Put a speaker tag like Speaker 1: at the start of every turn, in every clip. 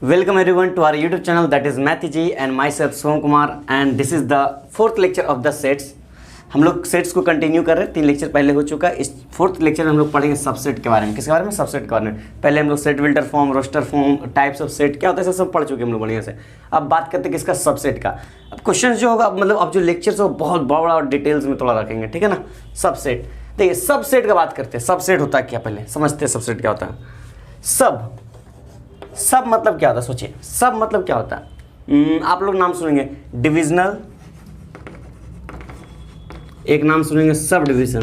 Speaker 1: Welcome everyone to our YouTube channel, that is Mathi ji and myself Soham Kumar, and this is the fourth lecture of the sets. हम लोग sets को continue कर रहे हैं, 3 lecture पहले हो चुका है। इस फोर्थ लेक्चर में हम लोग पढ़ेंगे सबसेट के बारे में। किसके बारे में? सबसेट के बारे में। पहले हम लोग set builder form, roster form, types of set क्या होता है सब पढ़ चुके हैं हम लोग बढ़िया से। अब बात करते हैं किसका? सबसेट का। अब क्वेश्चन जो होगा मतलब अब जो लेक्चर्स हो बहुत बड़ा और डिटेल्स में थोड़ा रखेंगे, ठीक है ना। सबसेट, देखिए सबसेट का बात करते हैं। सबसेट होता है क्या, पहले समझते हैं सबसेट क्या होता है। सब मतलब क्या होता है? सोचिए, सब मतलब क्या होता है? आप लोग नाम सुनेंगे डिविजनल, एक नाम सुनेंगे सब डिवीजन,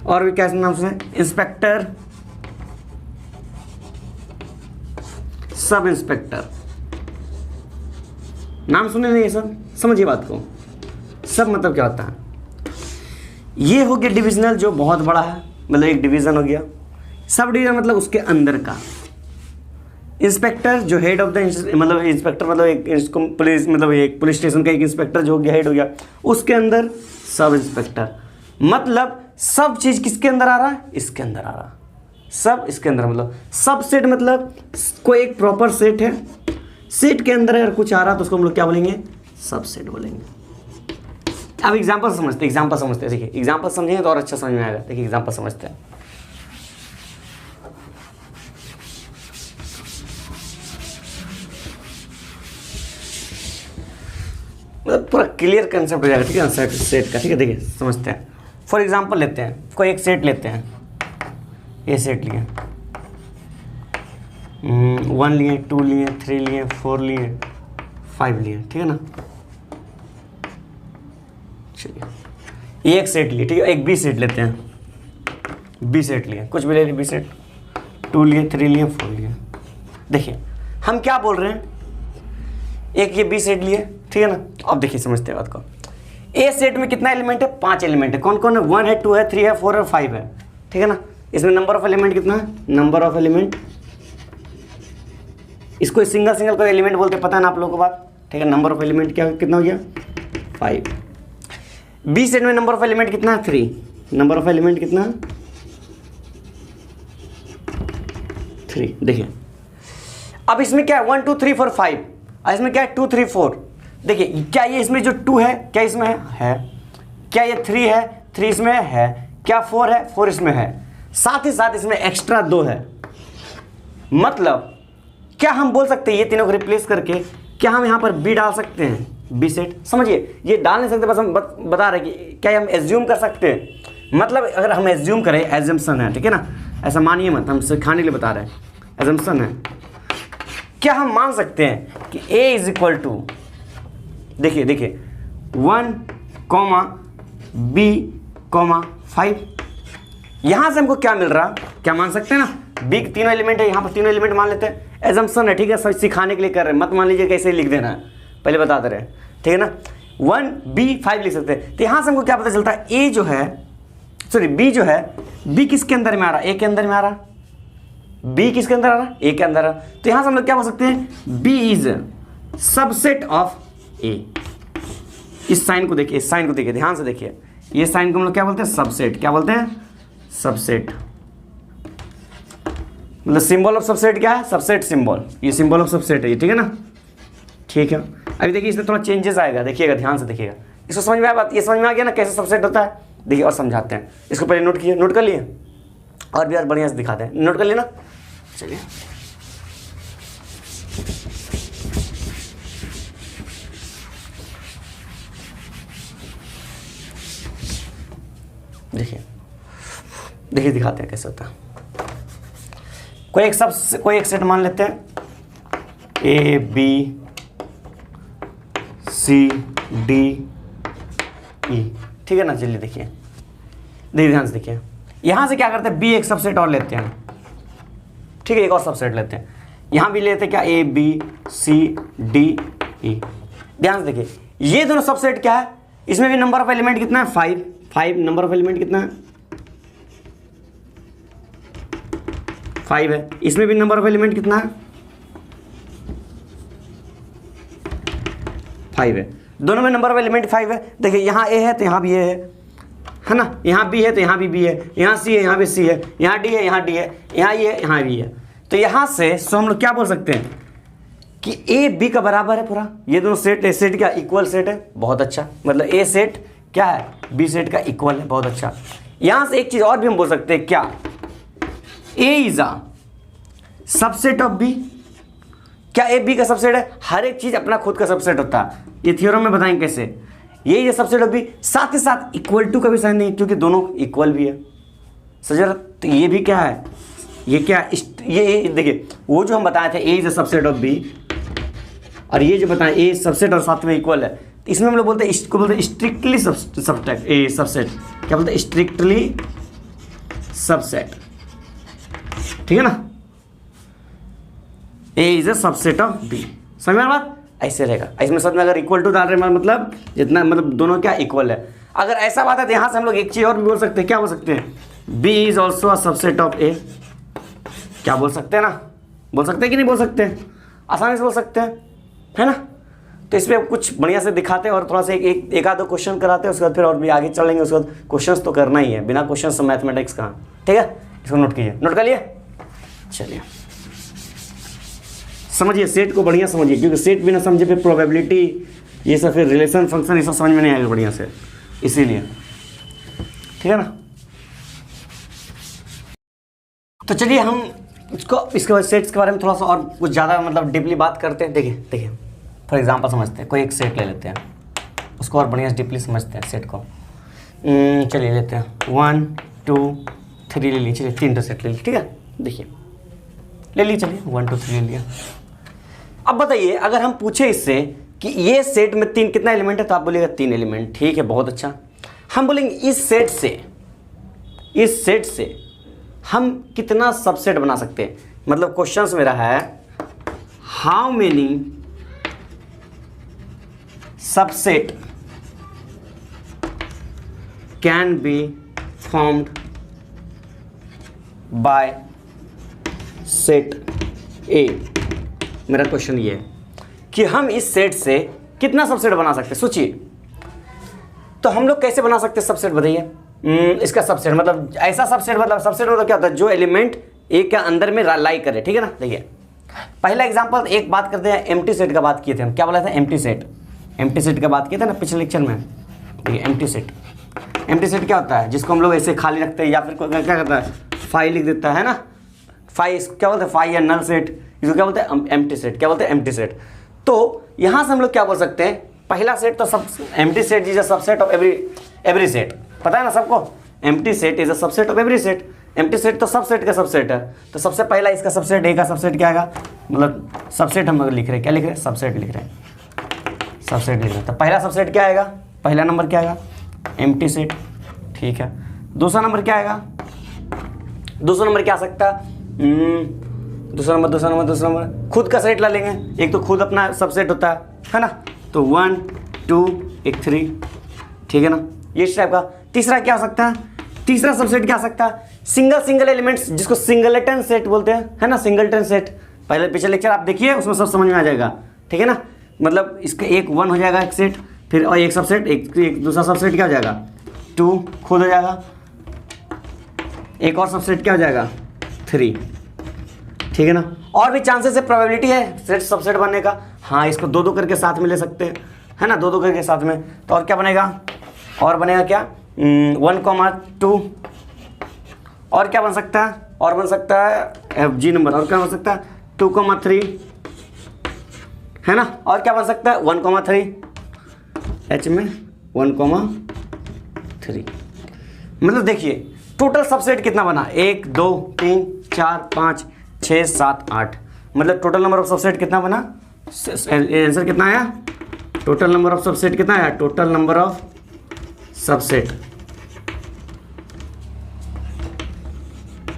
Speaker 1: और भी क्या नाम सुने? इंस्पेक्टर, सब इंस्पेक्टर, नाम सुने नहीं? सब समझिए बात को। सब मतलब क्या होता है? ये हो गया डिविजनल जो बहुत बड़ा है, मतलब एक डिवीजन हो गया। सब डिवीजन मतलब उसके अंदर का। इंस्पेक्टर जो हेड ऑफ द मतलब इंस्पेक्टर मतलब एक पुलिस मतलब एक पुलिस स्टेशन का एक इंस्पेक्टर जो हो गया, हेड हो गया, उसके अंदर सब इंस्पेक्टर। मतलब सब चीज़ किसके अंदर आ रहा है? इसके अंदर आ रहा है। सब इसके अंदर मतलब सब सेट मतलब कोई एक प्रॉपर सेट है, सेट के अंदर अगर कुछ आ रहा है तो उसको हम लोग क्या बोलेंगे? सब सेट बोलेंगे। अब एग्जाम्पल समझते हैं। देखिए एग्जाम्पल समझेंगे तो और अच्छा समझ में आएगा। देखिए एग्जाम्पल समझते हैं। मतलब पूरा क्लियर कंसेप्ट हो जाएगा, ठीक है ना, सेट का। ठीक है, देखिए समझते हैं। फॉर एग्जाम्पल लेते हैं, कोई एक सेट लेते हैं। ये सेट लिए 1 लिए, 2 लिए, 3 लिए, 4 लिए, 5 लिए, ठीक है ना। चलिए एक सेट लिए, ठीक है। एक बी सेट लेते हैं। बी सेट लिए, कुछ भी ले लिए, बी सेट 2 लिए, 3 लिए, 4 लिए। देखिए हम क्या बोल रहे हैं, एक ये बी सेट लिए, ठीक है ना। अब देखिए समझते हैं बात को। ए सेट में कितना एलिमेंट है? 5 एलिमेंट है। कौन कौन है? 1 है, 2 है, 3 है, 4 है, 5 है, ठीक है ना। इसमें नंबर ऑफ एलिमेंट कितना है? नंबर ऑफ एलिमेंट, इसको सिंगल कोई एलिमेंट बोलते हैं, पता है ना आप लोगों को बात, ठीक है। नंबर ऑफ एलिमेंट क्या कितना हो गया? 5। बी सेट में नंबर ऑफ एलिमेंट कितना है? 3। नंबर ऑफ एलिमेंट कितना है? 3। देखिए अब इसमें क्या है? 1 2 3 4 5। इसमें क्या है? 2 3 4। देखिए क्या ये इसमें जो 2 है क्या इसमें है? क्या ये 3 है? 3 इसमें है। क्या 4 है? 4 इसमें है। साथ ही साथ इसमें एक्स्ट्रा 2 है। मतलब क्या हम बोल सकते हैं ये तीनों को रिप्लेस करके क्या हम यहाँ पर बी डाल सकते हैं? बी सेट, समझिए ये डाल नहीं सकते, बस हम बता रहे कि क्या हम एज्यूम कर सकते हैं। मतलब अगर हम एज्यूम करें, एजम्पशन है, ठीक है ना, ऐसा मानिए मत, हम सिखाने के लिए बता रहे हैं, एजम्पशन है। क्या हम मान सकते हैं कि a इज इक्वल टू, देखिए 1 b 5। यहां से हमको क्या मिल रहा? क्या मान सकते हैं ना, b के तीनों एलिमेंट है, यहां पर तीनों एलिमेंट मान लेते हैं। एजम्पशन है, ठीक है, सब सिखाने के लिए कर रहे हैं, मत मान लीजिए कैसे लिख देना है, पहले बता दे रहे हैं, ठीक है ना। 1 b 5 लिख सकते हैं। तो यहां से हमको क्या पता चलता है? a जो है, सॉरी b जो है, b किसके अंदर में आ रहा? a के अंदर में आ रहा। b किसके अंदर आ रहा? a के अंदर आ रहा। तो यहां से हम लोग क्या बोल सकते हैं? b is subset of a। इस साइन को देखिए, इस साइन को देखिए, ध्यान से देखिए, ये साइन को हम लोग क्या बोलते हैं? सबसेट। क्या बोलते हैं? सबसेट। मतलब सिंबल ऑफ सबसेट क्या है? सबसेट सिंबल, ये सिंबल ऑफ सबसेट है ये, ठीक है ना। ठीक है, अभी देखिए इसमें थोड़ा चेंजेस आएगा, देखिएगा ध्यान से देखिएगा। इसको समझ में आया बात? ये समझ में आ गया ना कैसे सबसेट होता है? देखिए और समझाते हैं। इसको पहले नोट किए, नोट कर लिए, और भी यार बढ़िया से दिखाते हैं। नोट कर लिए ना? चलिए देखिए दिखाते हैं कैसे होता है। कोई एक सेट मान लेते हैं, ए बी सी डी ई, ठीक है ना। चलिए देखिए ध्यान से देखिए, यहां से क्या करते हैं? बी एक सबसेट और लेते हैं, ठीक है, एक और सबसेट लेते हैं। यहां भी लेते हैं क्या? A B C D E. ध्यान से देखिए, ये दोनों सबसेट क्या है? इसमें भी नंबर ऑफ एलिमेंट कितना है? 5 नंबर ऑफ एलिमेंट कितना है? 5 है। इसमें भी नंबर ऑफ एलिमेंट कितना है? 5 है। दोनों में नंबर ऑफ एलिमेंट 5 है। देखिए यहाँ ए है तो यहाँ भी ए है, है ना, यहाँ बी है तो यहाँ भी बी है, यहाँ सी है यहाँ भी सी है, यहाँ डी है यहाँ डी है, यहाँ ये है यहाँ भी है। तो यहाँ से सो हम लोग क्या बोल सकते हैं कि ए बी का बराबर है पूरा, ये दोनों सेट, ए सेट का इक्वल सेट है, बहुत अच्छा। मतलब ए सेट क्या है, बी सेट का इक्वल है, बहुत अच्छा। यहाँ से एक चीज़ और भी हम बोल सकते हैं, क्या, A is a subset of B. क्या ए बी का सबसेट है? हर एक चीज़ अपना खुद का सबसेट होता है, ये थ्योरम में बताएंगे कैसे। ये सबसेट ऑफ बी, साथ ही साथ इक्वल टू का भी साइन नहीं, क्योंकि दोनों इक्वल भी है। सजर, तो ये भी क्या है, ये क्या, ये देखिए वो जो हम बताए थे A is a subset of B, और ये जो बताएं ए सबसेट और साथ में इक्वल है, इसमें हम लोग बोलते हैं, इसको बोलते हैं स्ट्रिक्टली सबसेट। ए सबसेट क्या बोलते हैं, स्ट्रिक्टली सबसेट, ठीक है ना। A is a subset of B, समझ में बात, ऐसे रहेगा। इसमें सब में अगर इक्वल टू डाल रहे हैं मतलब जितना, मतलब दोनों क्या इक्वल है। अगर ऐसा बात है तो यहाँ से हम लोग एक चीज़ और भी बोल सकते हैं, क्या बोल सकते हैं, B is also a subset of A. क्या बोल सकते हैं ना, बोल सकते हैं कि नहीं बोल सकते हैं, आसानी से बोल सकते हैं, है ना। तो इसमें कुछ बढ़िया से दिखाते हैं और थोड़ा सा एक आध क्वेश्चन कराते हैं, उसके बाद फिर और भी आगे चलेंगे। उसके बाद क्वेश्चंस तो करना ही है, बिना क्वेश्चन से मैथमेटिक्स कहाँ, ठीक है। इसको नोट कीजिए, नोट कर लिए, चलिए समझिए सेट को बढ़िया समझिए, क्योंकि सेट भी ना समझे फिर प्रोबेबिलिटी ये सब, फिर रिलेशन फंक्शन ये सब समझ में नहीं आएगा बढ़िया से, इसीलिए, ठीक है ना। तो चलिए हम इसके बाद सेट्स के बारे में थोड़ा सा और कुछ ज़्यादा मतलब डीपली बात करते हैं। देखिए फॉर एग्जांपल समझते हैं, कोई एक सेट ले लेते हैं, उसको और बढ़िया से डीपली समझते हैं सेट को। चलिए लेते हैं 1 2 3 ले लीजिए, चलिए 3 सेट ले लीजिए, ठीक है। देखिए ले लीजिए, चलिए 1 2 3 ले लिया। अब बताइए अगर हम पूछे इससे कि ये सेट में कितना एलिमेंट है, तो आप बोलिएगा 3 एलिमेंट, ठीक है, बहुत अच्छा। हम बोलेंगे इस सेट से हम कितना सबसेट बना सकते हैं। मतलब क्वेश्चंस मेरा है how many subset can be formed by set ए। मेरा क्वेश्चन ये है कि हम इस सेट से कितना सबसेट बना सकते हैं। सोचिए, तो हम लोग कैसे बना सकते हैं सबसेट, बताइए। इसका सबसेट मतलब ऐसा सबसेट, मतलब सबसेट मतलब क्या होता है, जो एलिमेंट ए के अंदर में लाई करे, ठीक है ना। देखिए पहला एग्जांपल, एक बात करते हैं, एम्प्टी सेट का बात किए थे हम, क्या बोला था, एम्प्टी सेट का बात किए थे ना पिछले लेक्चर में। देखिए एम्प्टी सेट क्या होता है, जिसको हम लोग ऐसे खाली रखते हैं, या फिर क्या करता है, फाइल लिख देता है ना, फाइल क्या बोलते हैं, फाइल या नल सेट, इसको क्या बोलते हैं, एम्प्टी सेट। क्या बोलते हैं, एम्प्टी सेट। तो यहाँ से हम लोग क्या बोल सकते हैं, पहला सेट तो सब empty set is a subset of every set, पता है ना सबको, empty set is a subset of every set. Empty set तो सब सेट का सबसेट है। तो सबसे पहला इसका सबसेट, ए का सबसेट क्या आएगा, मतलब सबसेट हम लिख रहे हैं, क्या लिख रहे हैं, सबसेट लिख रहे हैं, सबसेट लिख रहे हैं। तो पहला सबसेट क्या आएगा, पहला नंबर क्या आएगा, एम्प्टी सेट, ठीक है। दूसरा नंबर क्या आएगा, दूसरा नंबर क्या आ सकता है, दूसरा नंबर खुद का सेट ला लेंगे, एक तो खुद अपना सबसेट होता है ना। तो 1 2 एक 3, ठीक है ना, ये टाइप का। तीसरा क्या हो सकता है, तीसरा सबसेट क्या आ सकता है, सिंगल एलिमेंट्स, जिसको सिंगलटन सेट बोलते हैं, है ना, सिंगलटन सेट। पहले पिछले लेक्चर आप देखिए, उसमें सब समझ में आ जाएगा, ठीक है ना। मतलब इसका एक 1 हो जाएगा एक सेट, फिर और एक सबसेट, एक दूसरा सबसेट क्या हो जाएगा, 2 खुद हो जाएगा, एक और सबसेट क्या हो जाएगा, 3, ठीक है ना। और भी चांसेस है, प्रोबेबिलिटी है सेट सबसेट बनने का। हाँ, इसको 2 करके साथ में ले सकते हैं, है ना, 2 करके साथ में। तो और क्या बनेगा, और बनेगा क्या, 1,2। और क्या बन सकता है, और बन सकता है जी नंबर, और क्या बन सकता है 2,3, है ना। और क्या बन सकता है 1,3, एच में 1,3। मतलब देखिए टोटल सबसेट कितना बना, 1 2 3 4 5 6 7 8। मतलब टोटल नंबर ऑफ सबसेट कितना बना, आंसर कितना आया, टोटल नंबर ऑफ सबसेट कितना आया, टोटल नंबर ऑफ सबसेट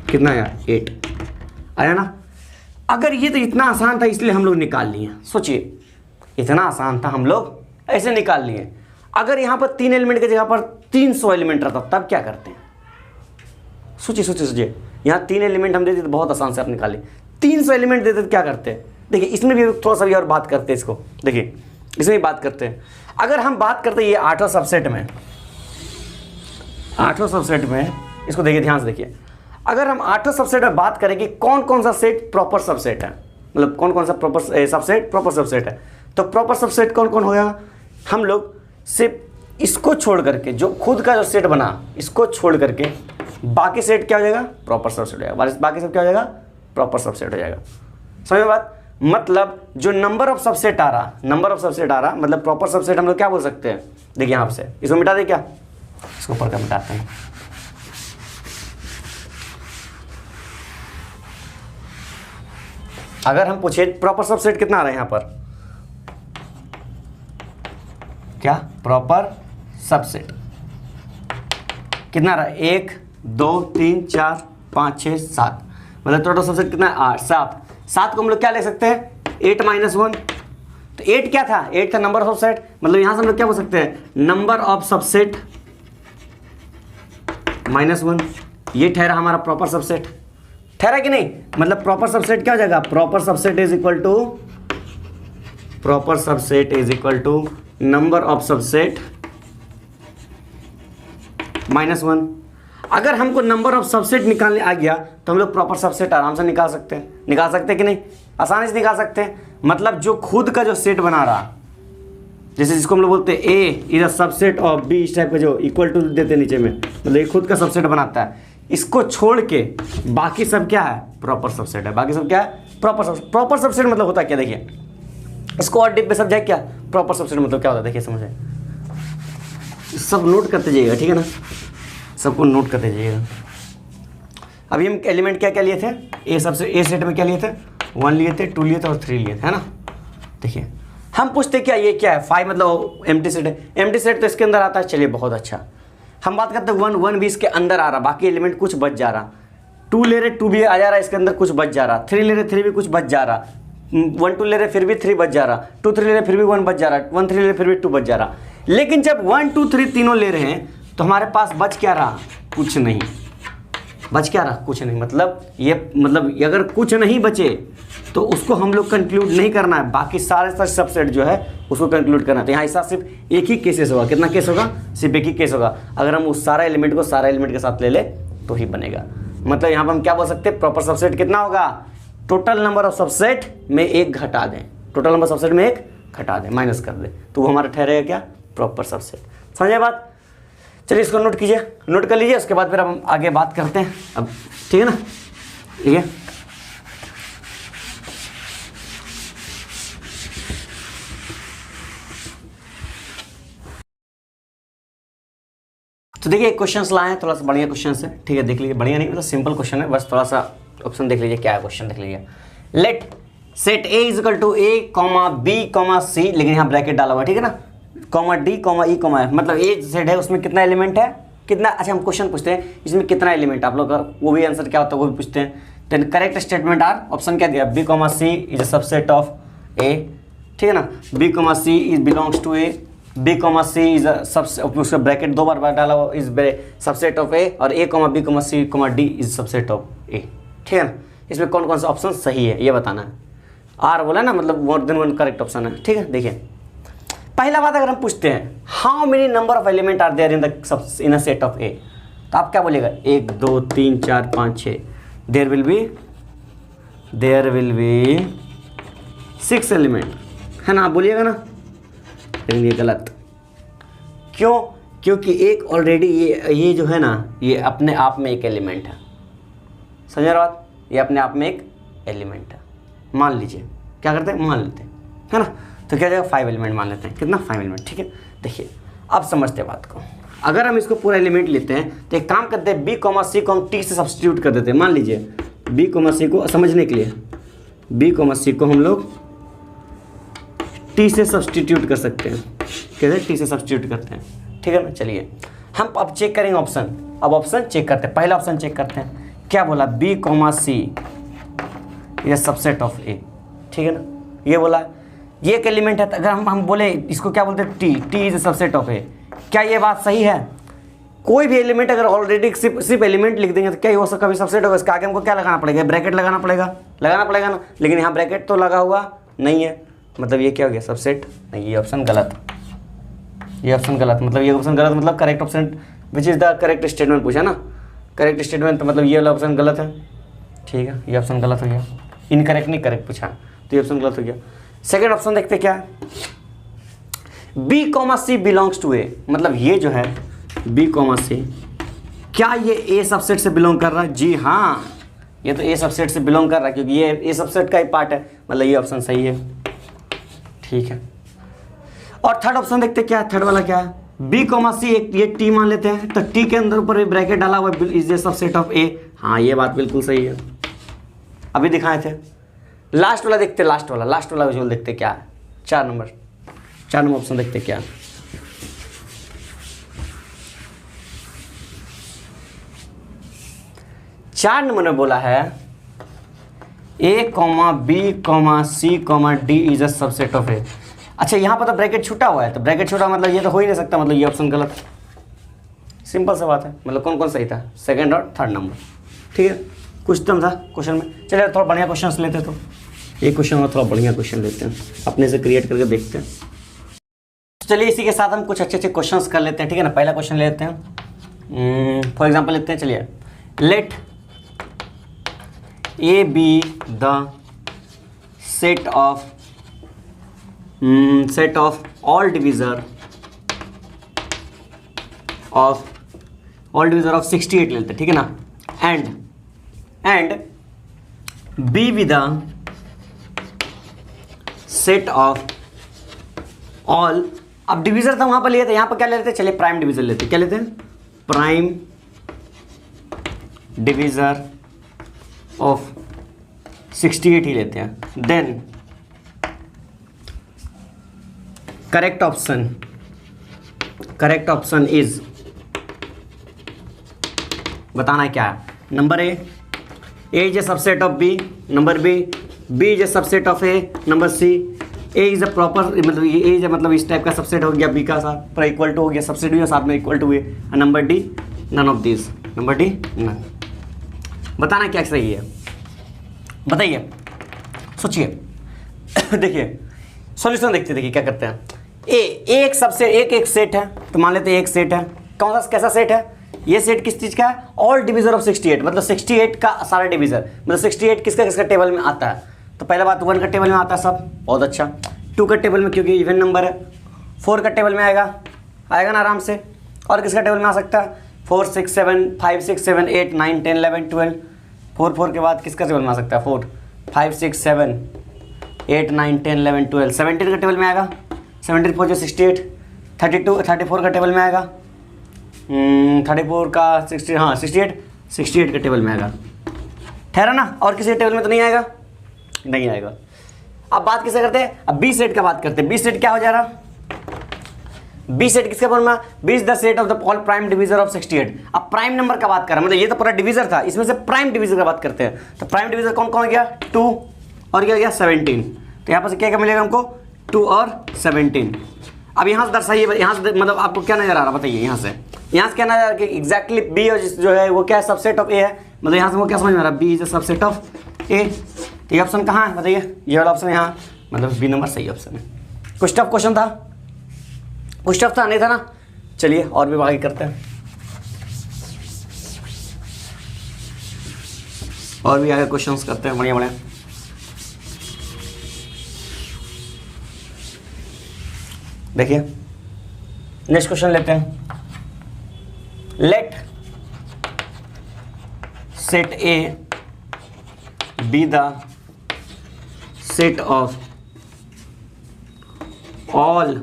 Speaker 1: कितना आया, 8 आया ना। अगर ये तो इतना आसान था इसलिए हम लोग निकाल लिए, सोचिए इतना आसान था हम लोग ऐसे निकाल लिए। अगर यहाँ पर 3 एलिमेंट की जगह पर 300 एलिमेंट रहता तब क्या करते हैं, सोचिए यहाँ 3 एलिमेंट हम देते तो बहुत आसान से आप निकाले, 300 एलिमेंट देते तो क्या करते हैं। देखिए इसमें भी थोड़ा सा भी और बात करते हैं, इसको देखिए इसमें भी बात करते हैं। अगर हम बात करते हैं ये 8वां सबसेट में, आठों सबसेट में, इसको देखिए ध्यान से देखिए, अगर हम आठों सबसेट में बात करें कि कौन कौन सा सेट प्रॉपर सबसेट है, मतलब कौन कौन सा प्रॉपर सबसेट है, तो प्रॉपर सबसेट कौन कौन होगा, हम लोग सिर्फ इसको छोड़ करके, जो खुद का जो सेट बना इसको छोड़ करके बाकी सेट क्या हो जाएगा, प्रॉपर सबसेट हो जाएगा, बाकी सब क्या हो जाएगा, प्रॉपर सबसेट हो जाएगा। समझ में बात, मतलब जो नंबर ऑफ सबसेट आ रहा मतलब प्रॉपर सबसेट हम लोग क्या बोल सकते हैं, देखिए यहाँ से इसको मिटा दे, क्या इसको ऊपर का मिटाते हैं, अगर हम पूछे प्रॉपर सबसेट कितना आ रहा है यहाँ पर, क्या प्रॉपर सबसेट कितना आ रहा है, 1 2 3 4 5 6 7, मतलब टोटल सबसेट कितना है 8 7, 7 को हम लोग क्या ले सकते हैं 8 - 1, तो 8 क्या था, 8 था नंबर ऑफ सबसेट, मतलब यहां से हम लोग क्या बोल सकते हैं, नंबर ऑफ सबसेट -1, ये ठहरा हमारा प्रॉपर सबसेट, ठहरा कि नहीं, मतलब प्रॉपर सबसेट क्या हो जाएगा, proper subset is equal to number of subset -1। अगर हमको नंबर ऑफ सबसेट निकालने आ गया तो हम लोग प्रॉपर सबसेट आराम से निकाल सकते हैं कि नहीं, आसानी से निकाल सकते हैं, मतलब जो खुद का जो सेट बना रहा, जैसे जिसको हम लोग बोलते हैं A is a subset of B, इस टाइप का जो इक्वल टू देते हैं नीचे में, मतलब ये खुद का सबसेट बनाता है, इसको छोड़ के बाकी सब क्या है, प्रॉपर सबसेट है, बाकी सब क्या है, प्रॉपर सबसेट मतलब होता क्या, देखिए इसको और डीप में समझाए, क्या प्रॉपर सबसेट मतलब क्या होता है, देखिए समझे, सब नोट करते जाइएगा, ठीक है ना, सबको नोट करते जाइएगा। अभी हम एलिमेंट क्या क्या लिए थे, ए सेट में क्या लिए थे, 1 लिए थे, 2 लिए थे और 3 लिए थे, है ना। देखिए हम पूछते क्या, ये क्या है 5, मतलब एम्प्टी सेट है, एम्प्टी सेट तो इसके अंदर आता है, चलिए बहुत अच्छा। हम बात करते हैं 1 भी इसके अंदर आ रहा, बाकी एलिमेंट कुछ बच जा रहा, 2 ले रहे 2 भी आ जा रहा, इसके अंदर कुछ बच जा रहा, 3 ले रहे 3 भी कुछ बच जा रहा, 1 2 ले रहे फिर भी 3 बच जा रहा, 2 3 ले रहे फिर भी 1 बच जा रहा, 1 3 ले रहे फिर भी 2 बच जा रहा। लेकिन जब 1 2 3 तीनों ले रहे हैं तो हमारे पास बच क्या रहा, कुछ नहीं, बच क्या रहा, कुछ नहीं, मतलब अगर कुछ नहीं बचे तो उसको हम लोग कंक्लूड नहीं करना है, बाकी सारे सबसेट जो है उसको कंक्लूड करना है। तो यहाँ ऐसा सिर्फ एक ही केसेस होगा, कितना केस होगा, सिर्फ एक ही केस होगा, अगर हम उस सारा एलिमेंट को सारा एलिमेंट के साथ ले ले तो ही बनेगा। मतलब यहाँ पर हम क्या बोल सकते हैं, प्रॉपर सबसेट कितना होगा, टोटल नंबर ऑफ सबसेट में 1 घटा दें, टोटल नंबर सबसेट में 1 घटा दें, माइनस कर दें, तो वो हमारा ठहरेगा क्या, प्रॉपर सबसेट। समझे बात, चलिए इसको नोट कीजिए, नोट कर लीजिए, उसके बाद फिर हम आगे बात करते हैं अब, ठीक है ना, ठीक है। तो देखिए एक क्वेश्चन लाए हैं, थोड़ा सा बढ़िया क्वेश्चन है, ठीक है, देख लीजिए, बढ़िया नहीं मतलब सिंपल क्वेश्चन है, बस थोड़ा सा ऑप्शन देख लीजिए क्या है, क्वेश्चन देख लीजिए। Let set A is equal to A comma B comma C, लेकिन यहाँ ब्रैकेट डाला हुआ है, ठीक है ना, comma D comma E comma F, मतलब ए सेट है उसमें कितना एलिमेंट है, कितना, अच्छा हम क्वेश्चन पूछते हैं इसमें कितना एलिमेंट, आप लोग का वो भी आंसर क्या होता है वो भी पूछते हैं। Then correct statement are, option क्या दिया, B comma C is a subset of A, ठीक है ना, B comma C is belongs to A, B comma C is उसका ब्रैकेट 2 बार डाला हुआ, इज सबसेट ऑफ ए, और A comma B comma C comma D is subset of A, ठीक है ना। इसमें कौन कौन सा ऑप्शन सही है ये बताना है, आर बोला ना, मतलब मोर देन 1 करेक्ट ऑप्शन है, ठीक है। देखिए पहला बात अगर हम पूछते हैं how many number of element are there in a set of A, तो आप क्या बोलेगा, 1 2 3 4 5 6, देयर विल बी 6 एलिमेंट, है ना, आप बोलिएगा ना, लेकिन ये गलत, क्यों, क्योंकि एक ऑलरेडी ये जो है ना, ये अपने आप में एक एलिमेंट है, समझ रहे बात, ये अपने आप में एक एलिमेंट है, मान लीजिए, क्या करते हैं, मान लेते हैं, है ना, तो क्या जाएगा 5 एलिमेंट मान लेते हैं, कितना 5 एलिमेंट, ठीक है। देखिए अब समझते हैं बात को, अगर हम इसको पूरा एलिमेंट लेते हैं तो एक काम करते हैं, बी कॉमा सी को हम टी से सब्स्टिट्यूट कर देते हैं, मान लीजिए बी कॉमा सी को समझने के लिए, बी कॉमा सी को हम लोग टी से सब्स्टिट्यूट कर सकते हैं, कैसे, टी से सब्स्टिट्यूट करते हैं, ठीक है ना। चलिए हम अब चेक करेंगे ऑप्शन, अब ऑप्शन चेक करते हैं, पहला ऑप्शन चेक करते हैं, क्या बोला, बी कॉमा सी ये सबसेट ऑफ ए, ठीक है ना, ये बोला, ये एक एलिमेंट है, अगर हम बोले इसको क्या बोलते हैं, T is subset of A, क्या ये बात सही है, कोई भी एलिमेंट अगर ऑलरेडी सिर्फ एलिमेंट लिख देंगे तो क्या हो सकता, कभी सबसेट होगा, इसका आगे हमको क्या लगाना पड़ेगा, ब्रैकेट लगाना पड़ेगा ना, लेकिन यहाँ ब्रैकेट तो लगा हुआ नहीं है, मतलब ये क्या हो गया, सबसेट नहीं, ये ऑप्शन गलत, मतलब ये ऑप्शन गलत, मतलब correct option which is the correct statement पूछा ना, करेक्ट स्टेटमेंट तो मतलब ये वाला ऑप्शन गलत है, ठीक है, ये ऑप्शन गलत हो गया, इनकरेक्ट नहीं करेक्ट पूछा तो ये ऑप्शन गलत हो गया। सेकेंड ऑप्शन देखते क्या है, B comma C belongs to A, मतलब ये जो है बी कॉमा सी, क्या ये ए सबसेट से बिलोंग कर रहा है? जी हाँ, ये तो ए सबसेट से बिलोंग कर रहा है क्योंकि ये ए सबसेट का ही पार्ट है, मतलब ये ऑप्शन सही है, ठीक है। और थर्ड ऑप्शन देखते क्या है, थर्ड वाला क्या है, बी कॉमा सी, एक ये टी मान लेते हैं, तो टी के अंदर ऊपर ब्रैकेट डाला हुआ है, इज ए सबसेट ऑफ ए, हाँ ये बात बिल्कुल सही है, अभी दिखाए थे। लास्ट वाला देखते, लास्ट वाला विजुअल देखते क्या है, 4 नंबर ऑप्शन देखते क्या है। चार नंबर में बोला है A comma B comma C comma D is a subset of A. अच्छा यहाँ पर तो ब्रैकेट छूटा हुआ है, तो ब्रैकेट छूटा मतलब ये तो हो ही नहीं सकता, मतलब ये ऑप्शन गलत है, सिंपल सा बात है। मतलब कौन कौन सही था, सेकंड और थर्ड नंबर, ठीक है। कुछ तो था क्वेश्चन में, चलिए थोड़ा बढ़िया क्वेश्चन लेते, तो एक क्वेश्चन और थोड़ा बढ़िया क्वेश्चन लेते हैं, अपने से क्रिएट करके देखते हैं। चलिए इसी के साथ हम कुछ अच्छे क्वेश्चंस कर लेते हैं, ठीक है ना। पहला क्वेश्चन ले लेते हैं, फॉर एग्जांपल लेते हैं, चलिए, let A be the set of all divisor of 68 लेते हैं, ठीक है ना, and B with the set of all, अब डिवीजर था वहां पर लिए थे, यहां पर क्या ले लेते हैं, चलिए प्राइम डिवीजर लेते हैं, क्या लेते हैं, प्राइम डिवीजर ऑफ 68 ही लेते हैं। देन करेक्ट ऑप्शन इज, बताना है क्या है, number A is a subset of B, number B is a subset of A, number C A is a proper, मतलब ये ए इज मतलब इस टाइप का सबसेट हो गया बी का साथ पर इक्वल टू हो गया, सबसेट भी साथ में इक्वल टू है, number D none of this, number D none. बताना क्या सही है, बताइए, सोचिए। देखिए सॉल्यूशन देखते, देखिए क्या करते हैं। एक सबसेट, एक सेट है, तो मान लेते हैं एक सेट है, कौन सा कैसा सेट है, ये सेट किस चीज का है, ऑल डिवीजर ऑफ 68, मतलब 68 का सारा डिवीजर, मतलब 68 किसका किसका टेबल में आता है, तो पहला बात 1 का टेबल में आता है सब, बहुत अच्छा, 2 का टेबल में क्योंकि इवन नंबर है, 4 का टेबल में आएगा ना आराम से, और किसका टेबल में आ सकता है, 4 6 7 5 6 7 8 9 10 11 12, 4 के बाद किसका टेबल में आ सकता है, 4 5 6 7 8 9 10 11 12, 17 का टेबल में आएगा, 17 4 68, 34 का टेबल में आएगा, 34 का 60, हाँ 68 के टेबल में आएगा, ठहरा ना, और किसी टेबल में तो नहीं आएगा, नहीं आएगा। अब बात किससे करते हैं, अब बी सेट का बात करते हैं। बी सेट क्या हो जा रहा, बी सेट किसका फॉर्म में, B is the set of the all prime divisor of 68। अब प्राइम नंबर का बात कर रहा है, मतलब ये तो पूरा डिवीजर था, इसमें से प्राइम डिवीजर का बात करते हैं, तो प्राइम डिवीजर कौन कौन हो गया, 2 और क्या हो गया 17, तो यहाँ पर से क्या क्या मिलेगा हमको, 2 और 17। अब यहाँ से दर्शाइए, यहाँ से मतलब आपको क्या नजर आ रहा, बताइए यहाँ से क्या नजर आ रहा कि एग्जैक्टली बी जो है वो क्या है, सबसेट ऑफ ए है, मतलब यहाँ से वो क्या समझ में आ रहा, B is a subset of A, तो ये ऑप्शन कहाँ है बताइए, ये वाला ऑप्शन यहाँ, मतलब बी नंबर सही ऑप्शन है। कुछ टफ क्वेश्चन था, कुछ टफ था नहीं था ना, चलिए और भी आगे करते हैं, और भी आगे क्वेश्चंस करते हैं बढ़िया बढ़िया। देखिए नेक्स्ट क्वेश्चन लेते हैं, let set A be the set of all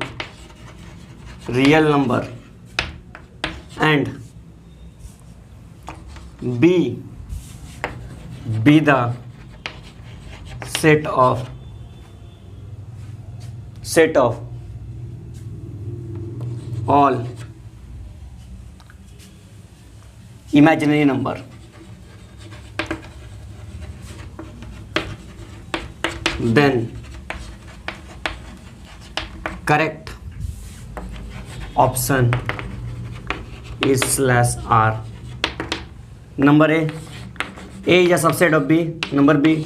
Speaker 1: real number and B the set of all imaginary number, then correct option is /r. Number A is a subset of B, number B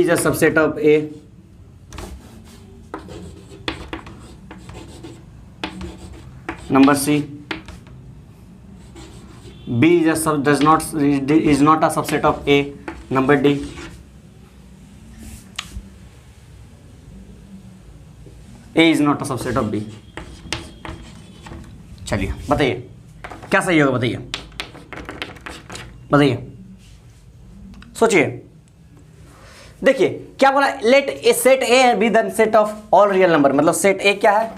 Speaker 1: is a subset of A, number C B is not a subset of A. Number D, A is not a subset of B. चलिए बताइए क्या सही होगा, बताइए सोचिए। देखिए क्या बोला, let A set A be the set of all real number. मतलब सेट ए क्या है,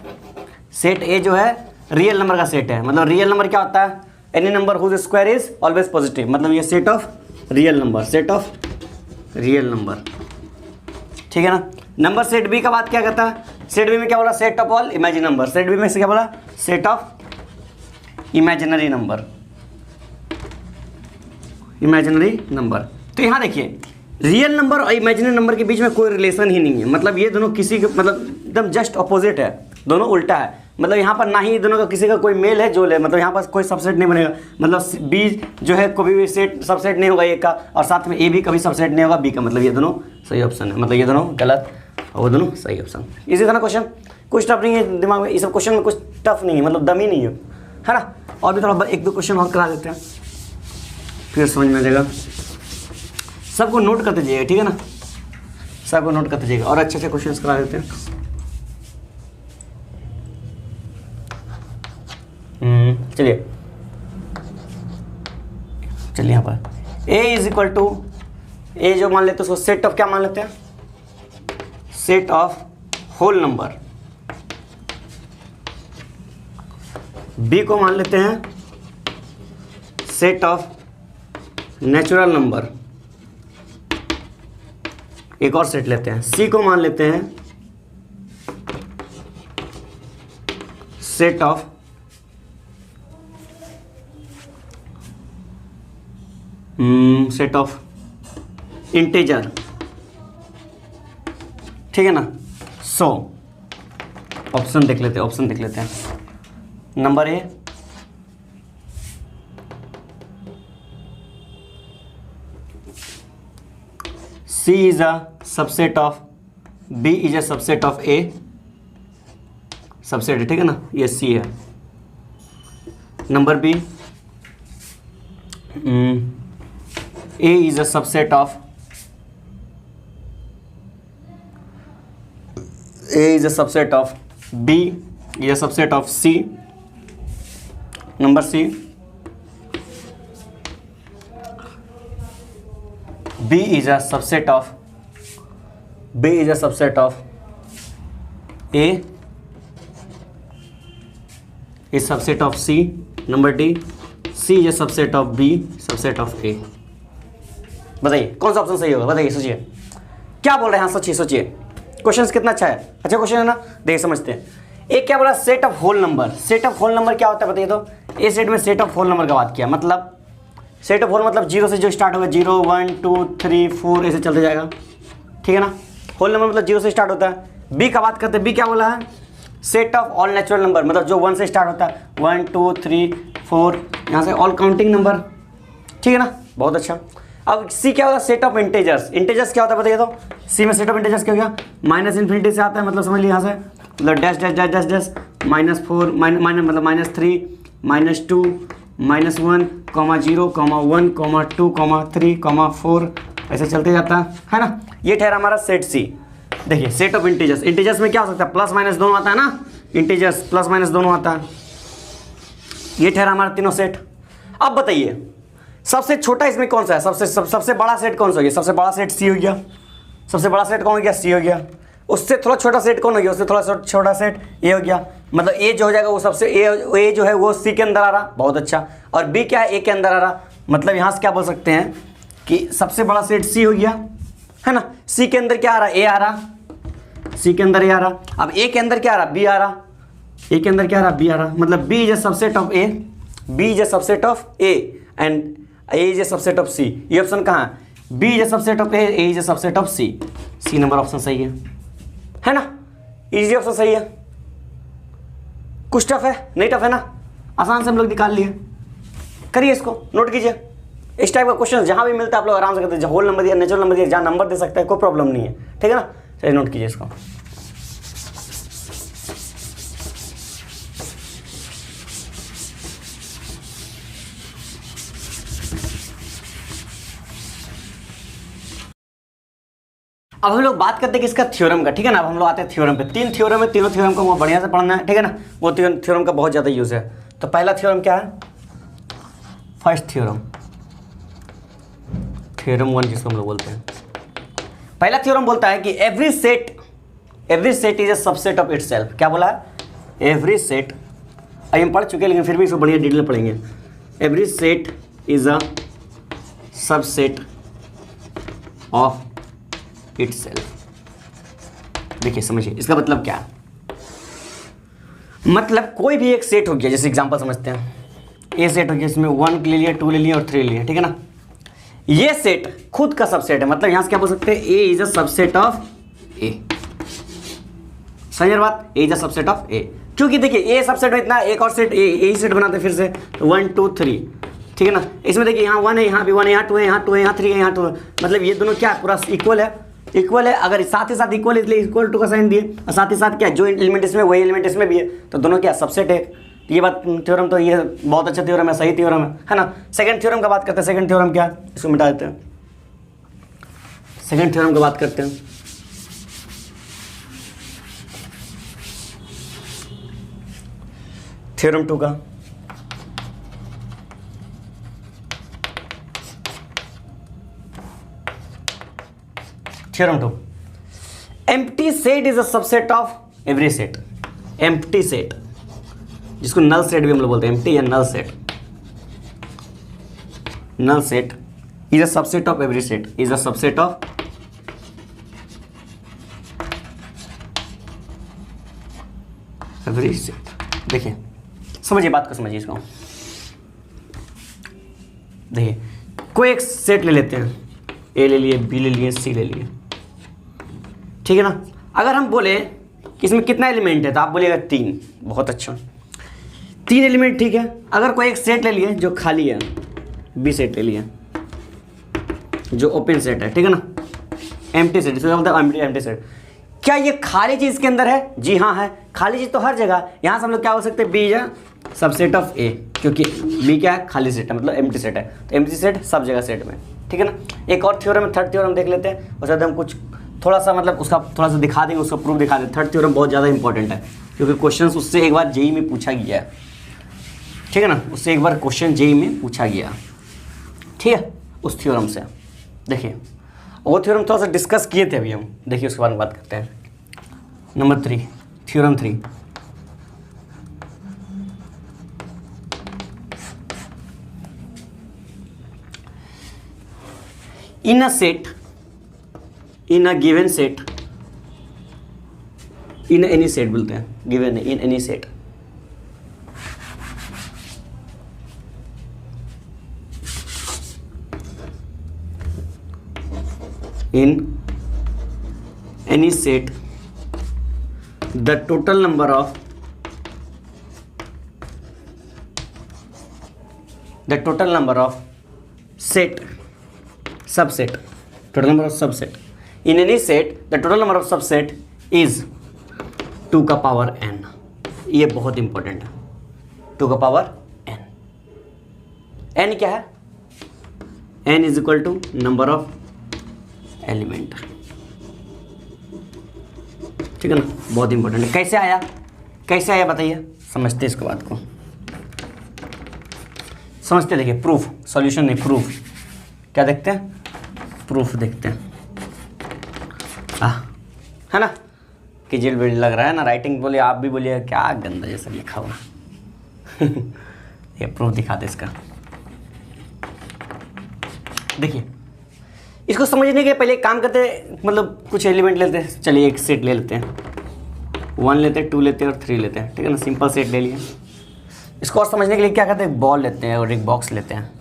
Speaker 1: सेट ए जो है रियल नंबर का सेट है। मतलब रियल नंबर क्या होता है, any number whose square is always positive. मतलब ये set of real number, set of real number, ठीक है ना। नंबर सेट बी का बात क्या करता है, सेट बी में क्या बोला, set of all imaginary number. Set B में से क्या बोला, set of imaginary number, imaginary number. तो यहाँ देखिए रियल नंबर और इमेजिनरी नंबर के बीच में कोई रिलेशन ही नहीं है। मतलब ये दोनों किसी के मतलब एकदम जस्ट अपोजिट है, दोनों उल्टा है। मतलब यहाँ पर ना ही दोनों का किसी का कोई मेल है जो ले, मतलब यहाँ पर कोई सबसेट नहीं बनेगा। मतलब बी जो है कभी भी सेट सबसेट नहीं होगा ए का, और साथ में ए भी कभी सबसेट नहीं होगा बी का। मतलब ये दोनों सही ऑप्शन है, मतलब ये दोनों गलत और वो दोनों सही ऑप्शन। इसी तरह क्वेश्चन कुछ टफ नहीं है दिमाग में, ये सब क्वेश्चन में कुछ टफ नहीं है, मतलब दम ही नहीं है ना। और भी थोड़ा एक दो क्वेश्चन और करा देते हैं फिर समझ में आ जाएगा। सबको नोट करते जाइएगा, ठीक है ना, सबको नोट करते जाइएगा और अच्छे क्वेश्चन करा देते हैं। चलिए यहाँ पर a इज इक्वल टू ए जो मान लेते हैं उसको सेट ऑफ क्या मान लेते हैं, set of whole number. b को मान लेते हैं सेट ऑफ नेचुरल नंबर। एक और सेट लेते हैं, c को मान लेते हैं set of set of integer, ठीक है ना। सो ऑप्शन देख लेते हैं, number A C is a subset of B is a subset of A, subset है, ठीक है ना, ये C है। Number B A is a subset of B is a subset of C। Number C B is a subset of A is subset of C। Number D C is a subset of B subset of A। बताइए कौन सा option सही होगा, बताइए, सोचिए क्या बोल रहे हैं। हाँ सोचिए क्वेश्चन कितना अच्छा है, अच्छा क्वेश्चन है ना। देखिए समझते हैं। एक क्या बोला, set of whole number. Set of whole number क्या होता है बताइए तो। ए सेट में सेट ऑफ होल नंबर का बात किया, मतलब सेट ऑफ होल मतलब जीरो से जो स्टार्ट होगा, 0 1 2 3 4 ऐसे चलते जाएगा, ठीक है ना। होल नंबर मतलब जीरो से स्टार्ट होता है। बी का बात करते हैं, बी क्या बोला है, set of all natural number, मतलब जो 1 से स्टार्ट होता है, 1 2 3 4 यहाँ से ऑल काउंटिंग नंबर, ठीक है ना, बहुत अच्छा। अब सी क्या होता है, सेट ऑफ इंटेजर्स। इंटेजर्स क्या होता है बताइए तो। सी में सेट ऑफ इंटेजर्स क्या हो गया, माइनस इन्फिनिटी से आता है, मतलब समझ लीजिए यहाँ से, मतलब dash dash dash dash dash -4 मतलब -3 -2 -1 0 1 2 3 4 ऐसे चलते जाता है ना। ये ठहरा हमारा सेट सी। देखिए सेट ऑफ इंटीजर्स, इंटीजर्स में क्या हो सकता है, प्लस माइनस दोनों आता है ना, इंटीजर्स प्लस माइनस दोनों आता है। ये ठहरा हमारा तीनों सेट। अब बताइए सबसे छोटा इसमें कौन सा है, सबसे बड़ा सेट कौन सा हो गया, सबसे बड़ा सेट सी हो गया। सबसे बड़ा सेट कौन हो गया, सी हो गया। उससे थोड़ा छोटा सेट कौन हो गया, उससे थोड़ा छोटा सेट ए हो गया। मतलब ए जो हो जाएगा वो सबसे ए जो है वो सी के अंदर आ रहा, बहुत अच्छा। और बी क्या है, ए के अंदर आ रहा। मतलब यहाँ से क्या बोल सकते हैं कि सबसे बड़ा सेट सी हो गया, है ना। सी के अंदर क्या आ रहा, ए आ रहा, सी के अंदर ए आ रहा। अब ए के अंदर क्या आ रहा, बी आ रहा, ए के अंदर क्या आ रहा, बी आ रहा। मतलब B is a subset of A, B is a subset of A and A is a subset of C. ये ऑप्शन कहाँ है, B is a subset of A is a subset of C. C number option सही है ना, easy option सही है। कुछ tough है, नहीं टफ है ना, आसान से हम लोग निकाल लिए। करिए इसको, नोट कीजिए। इस टाइप का क्वेश्चन जहां भी मिलता है आप लोग आराम से करते हैं। होल नंबर दिया, नेचुरल नंबर दिया, जहां नंबर दे सकता है कोई प्रॉब्लम नहीं है, ठीक है ना। चलिए नोट कीजिए इसको। अब हम लोग बात करते हैं कि इसका थ्योरम का, ठीक है ना। अब हम लोग आते हैं थ्योरम पे। 3 थ्योरम है, तीनों थ्योरम को बहुत बढ़िया से पढ़ना है, ठीक है ना। वो थ्योरम का बहुत ज़्यादा यूज़ है। तो पहला थ्योरम क्या है, फर्स्ट थ्योरम, थ्योरम 1 जिसको हम लोग बोलते हैं। पहला थ्योरम बोलता है कि every set is a subset of itself. क्या बोला है, एवरी सेट, अभी हम पढ़ चुके हैं लेकिन फिर भी इसको बढ़िया डिटेल में पढ़ेंगे। Every set is a subset of itself. देखिए समझिए इसका मतलब क्या है। मतलब कोई भी एक सेट हो गया, जैसे एग्जांपल समझते हैं, ए सेट हो गया, इसमें 1 ले लिया, 2 ले लिया और 3 ले लिया, ठीक है ना। ये सेट खुद का सबसेट है, मतलब यहां से क्या बोल सकते हैं, A is a subset of ए। समझ बात, ए इज अ सबसेट ऑफ ए, क्योंकि देखिए ए सबसेट में इतना एक और सेट ए ही सेट बनाते फिर से, तो 1 2 3, ठीक है ना। इसमें देखिए यहाँ 1 है, यहाँ भी 1 है, यहाँ 2 है, यहाँ 2 है, यहाँ 3 है, यहाँ 2 है, मतलब ये दोनों क्या है, पूरा इक्वल है, इक्वल है। अगर साथ ही साथ इक्वल है इसलिए इक्वल टू का साइन दिए, और साथ ही साथ क्या जो एलिमेंट इसमें वही एलिमेंट इसमें भी है, तो दोनों क्या सबसेट है। ये बात थ्योरम, तो ये बहुत अच्छा थ्योरम है, सही थ्योरम है ना। सेकंड थ्योरम का बात करते हैं। सेकंड थ्योरम क्या है, इसको मिटा देते हैं। सेकंड थ्योरम का बात करते हैं। थ्योरम 2 का theorem 2, empty set is a subset of every set. Empty set, जिसको नल सेट भी हम लोग बोलते हैं, एम्प्टी या null set. Null set is a subset of every set, is a subset of every set. देखिए समझिए बात को, समझिए इसको। देखिए कोई एक सेट ले लेते हैं, ए ले लिए, बी ले लिए, सी ले लिए, ठीक है ना। अगर हम बोले कि इसमें कितना एलिमेंट है, तो आप बोलिएगा 3, बहुत अच्छा, 3 एलिमेंट, ठीक है। अगर कोई एक सेट ले लिए जो खाली है, बी सेट ले लिए जो ओपन सेट है, ठीक है ना, एम्प्टी सेट, इसको बोलते हैं एम्प्टी सेट। क्या ये खाली चीज के अंदर है? जी हाँ है, खाली चीज तो हर जगह। यहां से हम लोग क्या हो सकते हैं, बी इज सबसेट ऑफ ए, क्योंकि बी क्या है, खाली सेट है, मतलब एम्प्टी सेट है, तो एम्प्टी सेट सब जगह सेट में, ठीक है ना। एक और थ्योरम है, थर्ड थ्योरम देख लेते हैं, उसके बाद हम कुछ थोड़ा सा मतलब उसका थोड़ा सा दिखा देंगे, उसका प्रूफ दिखा देंगे। थर्ड थ्योरम बहुत ज़्यादा इंपॉर्टेंट है, क्योंकि क्वेश्चन उससे एक बार जेई में पूछा गया है, ठीक है ना, उससे एक बार क्वेश्चन जेई में पूछा गया, ठीक है, उस थ्योरम से। देखिए वो थ्योरम थोड़ा सा डिस्कस किए थे अभी हम, देखिए उसके बारे में बात करते हैं। Number 3, theorem 3, in a set, in a given set, in any set बोलते हैं, given in any set, in any set the total number of set subset, total number of subset, in any set the total number of subset is 2 का power n। ये बहुत important है, 2 का power n। n क्या है, n is equal to number of element, ठीक है ना, बहुत इंपॉर्टेंट है। कैसे आया, कैसे आया बताइए, समझते इसको बात को, समझते। देखिए प्रूफ, सॉल्यूशन नहीं, प्रूफ। क्या देखते हैं, प्रूफ देखते हैं, है ना, कि जिल बिल लग रहा है ना, राइटिंग बोलिए, आप भी बोलिए क्या गंदा जैसा लिखा हुआ। ये प्रूफ दिखाते इसका। देखिए इसको समझने के पहले एक काम करते हैं, मतलब कुछ एलिमेंट लेते हैं, चलिए एक सेट ले लेते हैं, 1 लेते हैं, 2 लेते हैं और 3 लेते हैं, ठीक है ना, सिंपल सेट ले लिए। इसको और समझने के लिए क्या करते हैं, बॉल लेते हैं और एक बॉक्स लेते हैं।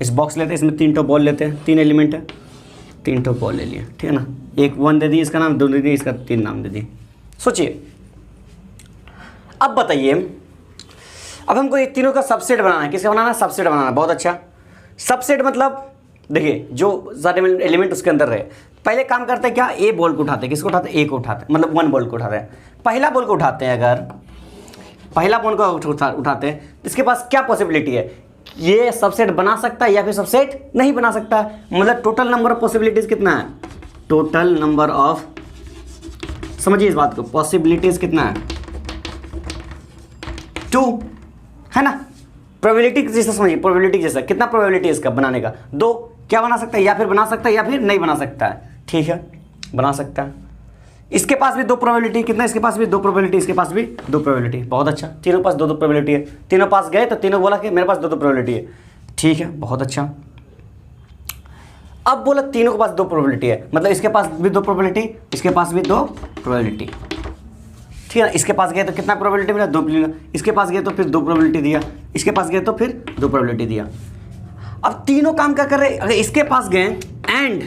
Speaker 1: इस बॉक्स लेते हैं, इसमें 3 ठो बॉल लेते हैं, 3 एलिमेंट है, 3 ठो बॉल ले लिए, ठीक है ना। एक 1 दे दी, इसका नाम 2 दे दी, इसका 3 नाम दे दी। सोचिए अब बताइए, अब हमको ये तीनों का सबसेट बनाना है। किसका बनाना है, सबसेट बनाना है, बहुत अच्छा। सबसेट मतलब देखिए जो सारे एलिमेंट उसके अंदर रहे। पहले काम करते हैं क्या, ए बॉल को उठाते हैं, किसको उठाते हैं, ए को उठाते हैं, मतलब 1 बॉल को उठाते हैं। पहला बॉल को उठाते हैं, अगर पहला बॉल को उठाते हैं, इसके पास क्या पॉसिबिलिटी है ये सबसेट बना सकता है या फिर सबसेट नहीं बना सकता है। मतलब टोटल नंबर ऑफ पॉसिबिलिटीज कितना है, टोटल नंबर ऑफ, समझिए इस बात को, पॉसिबिलिटीज कितना है 2 है ना। प्रोबेबिलिटी जैसा समझिए, प्रोबेबिलिटी जैसा कितना प्रोबेबिलिटी है इसका बनाने का, 2। क्या बना सकता है, या फिर बना सकता है या फिर नहीं बना सकता है। ठीक है, बना सकता है। इसके पास भी 2 प्रोबेबिलिटी, कितना, इसके पास भी 2 प्रोबेबिलिटी, इसके पास भी 2 प्रोबेबिलिटी। बहुत अच्छा, तीनों पास 2-2 प्रोबेबिलिटी है। तीनों पास गए तो तीनों बोला कि मेरे पास 2-2 प्रोबेबिलिटी है। ठीक है, बहुत अच्छा। अब बोला तीनों के पास 2 प्रोबेबिलिटी है, मतलब इसके पास भी 2 प्रोबेबिलिटी, इसके पास भी 2 प्रोबेबिलिटी। ठीक है ना, इसके पास गए तो कितना प्रोबेबिलिटी मिला, 2 मिला। इसके पास गए तो फिर 2 प्रोबेबिलिटी दिया, इसके पास गए तो फिर 2 प्रोबेबिलिटी दिया। अब तीनों काम क्या कर रहे हैं, अगर इसके पास गए एंड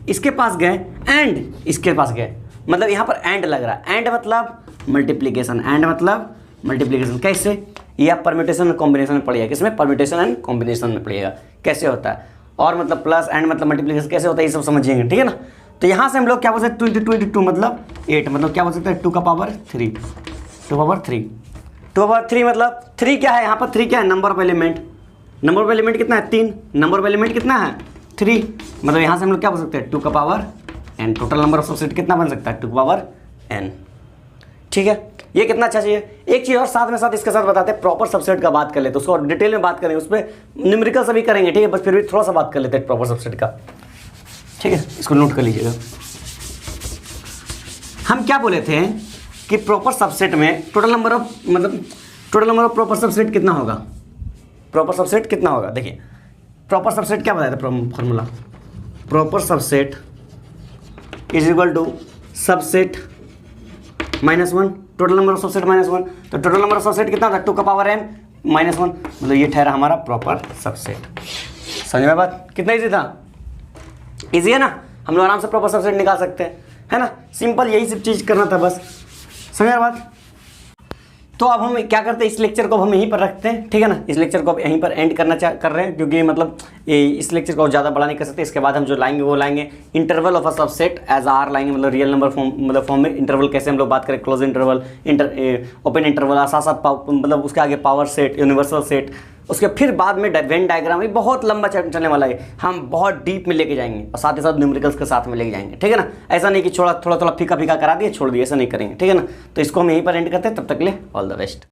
Speaker 1: इसके पास गए एंड इसके पास गए, मतलब यहाँ पर एंड लग रहा है। एंड मतलब मल्टीप्लीकेशन, एंड मतलब मल्टीप्लीकेशन। कैसे, यह परम्यूटेशन एंड कॉम्बिनेशन में पड़ेगा, किसमें, परम्यूटेशन एंड कॉम्बिनेशन में पड़ेगा। कैसे होता है, और मतलब प्लस, एंड मतलब मल्टीप्लीकेशन कैसे होता है, ये सब समझिएंगे। ठीक है ना। तो यहाँ से हम लोग क्या बोल सकते हैं, 2 × 2 मतलब 8, मतलब क्या बोल सकते हैं, 2 का पावर 3, 2 पावर 3, 2 पावर 3 मतलब 3 क्या है, यहाँ पर 3 क्या है, number of element. Number of element कितना है, 3। नंबर ऑफ एलिमेंट कितना है, 3। मतलब यहाँ से हम लोग क्या बोल सकते हैं, 2 का power n। Total number of subset कितना बन सकता है, 2 का पावर n। ठीक है, ये कितना अच्छा चाहिए। एक चीज़ और साथ में साथ इसके साथ बताते हैं, प्रॉपर सबसेट का बात कर लेते हैं, उसको और डिटेल में बात करेंगे, उस पर न्यूमेरिकल सभी करेंगे। ठीक है, बस फिर भी थोड़ा सा बात कर लेते हैं प्रॉपर सबसेट का। ठीक है, इसको नोट कर लीजिएगा। हम क्या बोले थे कि प्रॉपर सबसेट में टोटल नंबर ऑफ, मतलब total number of proper subset कितना होगा, प्रॉपर सबसेट कितना होगा। देखिए प्रॉपर सबसेट क्या बताया था formula, proper subset is equal to subset -1, total number of subset -1। तो टोटल नंबर ऑफ सबसेट कितना था, 2 का पावर n -1, मतलब ये ठहरा हमारा प्रॉपर सबसेट। समझ में बात, कितना इजी था, इजी है ना। हम लोग आराम से प्रॉपर सबसेट निकाल सकते हैं, है ना। सिंपल यही सब चीज़ करना था बस, समझ में बात। तो अब हम क्या करते हैं, इस लेक्चर को हम यहीं पर रखते हैं। ठीक है ना, इस लेक्चर को अब यहीं पर एंड कर रहे हैं, क्योंकि मतलब इस लेक्चर को ज़्यादा बड़ा नहीं कर सकते। इसके बाद हम जो लाएंगे वो लाएंगे interval of a subset as R लाएंगे, मतलब रियल नंबर फॉर्म में इंटरवल कैसे हम लोग बात करें, क्लोज इंटरवल, ओपन इंटरवल, साथ साथ मतलब उसके आगे पावर सेट, यूनिवर्सल सेट, उसके फिर बाद में वेन डायग्राम। ये बहुत लंबा चलने वाला है, हम बहुत डीप में लेके जाएंगे और साथ ही साथ न्यूमेरिकल्स के साथ में लेके जाएंगे। ठीक है ना, ऐसा नहीं कि थोड़ा थोड़ा फीका फीका करा दिए छोड़ दिए, ऐसा नहीं करेंगे। ठीक है ना, तो इसको हम यहीं पर एंड करते हैं। तब तक ले ऑल द बेस्ट।